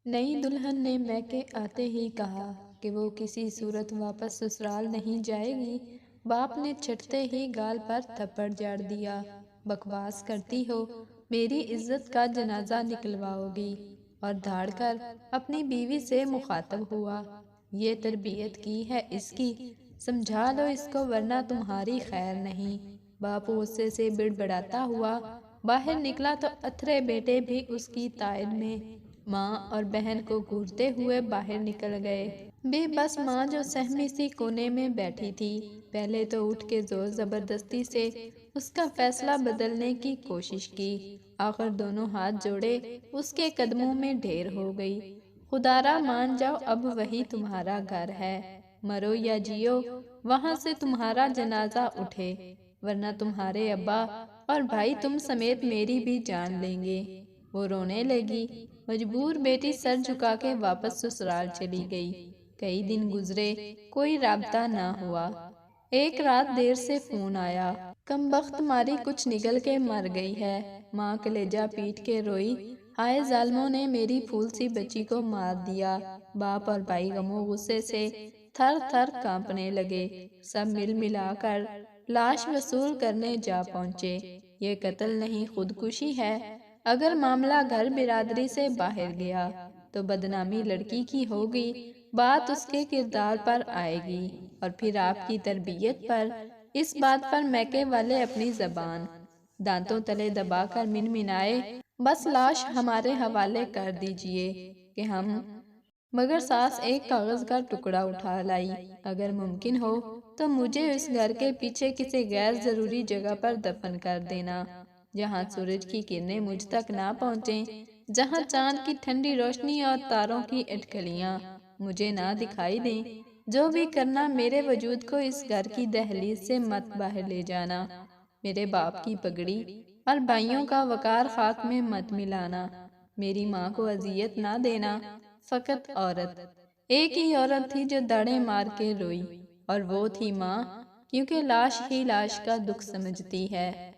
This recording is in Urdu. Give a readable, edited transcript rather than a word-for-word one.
نئی دلہن نے میکے آتے ہی کہا کہ وہ کسی صورت واپس سسرال نہیں جائے گی۔ باپ نے چھٹتے ہی گال پر تھپڑ جاڑ دیا۔ بکواس کرتی ہو، میری عزت کا جنازہ نکلواؤ گی؟ اور دھاڑ کر اپنی بیوی سے مخاطب ہوا۔ یہ تربیت کی ہے اس کی، سمجھا لو اس کو ورنہ تمہاری خیر نہیں۔ باپ غصے سے بڑبڑاتا ہوا باہر نکلا تو اتھرے بیٹے بھی اس کی تائید میں ماں اور بہن کو گھورتے ہوئے باہر نکل گئے۔ بے بس ماں جو سہمی سی کونے میں بیٹھی تھی، پہلے تو اٹھ کے زور زبردستی سے اس کا فیصلہ بدلنے کی کوشش کی، آخر دونوں ہاتھ جوڑے اس کے قدموں میں ڈھیر ہو گئی۔ خدارا مان جاؤ، اب وہی تمہارا گھر ہے، مرو یا جیو وہاں سے تمہارا جنازہ اٹھے، ورنہ تمہارے ابا اور بھائی تم سمیت میری بھی جان لیں گے۔ وہ رونے لگی۔ مجبور بیٹی سر جھکا کے واپس سسرال چلی گئی۔ کئی دن گزرے، کوئی رابطہ نہ ہوا۔ ایک رات دیر سے فون آیا، کمبخت ماری کچھ نگل کے مر گئی ہے۔ ماں کلیجہ پیٹ کے روئی، ہائے ظالموں نے میری پھول سی بچی کو مار دیا۔ باپ اور بھائی غم و غصے سے تھر تھر کانپنے لگے۔ سب مل ملا کر لاش وصول کرنے جا پہنچے۔ یہ قتل نہیں خودکشی ہے۔ اگر معاملہ گھر برادری سے باہر گیا تو بدنامی لڑکی کی ہوگی، بات اس کے کردار پر آئے گی، اور پھر آپ کی تربیت پر۔ اس بات پر میکے والے اپنی زبان دانتوں تلے دبا کر منمنائے، بس لاش ہمارے حوالے کر دیجئے کہ ہم، مگر ساس ایک کاغذ کا ٹکڑا اٹھا لائی، اگر ممکن ہو تو مجھے اس گھر کے پیچھے کسی غیر ضروری جگہ پر دفن کر دینا، جہاں سورج کی کرنیں مجھ تک نہ پہنچیں، جہاں چاند کی ٹھنڈی روشنی اور تاروں کی اٹکلیاں مجھے نہ دکھائی دیں۔ جو بھی کرنا، میرے وجود کو اس گھر کی دہلیز سے مت باہر لے جانا، میرے باپ کی پگڑی اور بھائیوں کا وقار خاک میں مت ملانا، میری ماں کو اذیت نہ دینا۔ فقط عورت، ایک ہی عورت تھی جو داڑیں مار کے روئی، اور وہ تھی ماں، کیونکہ لاش ہی لاش کا دکھ سمجھتی ہے۔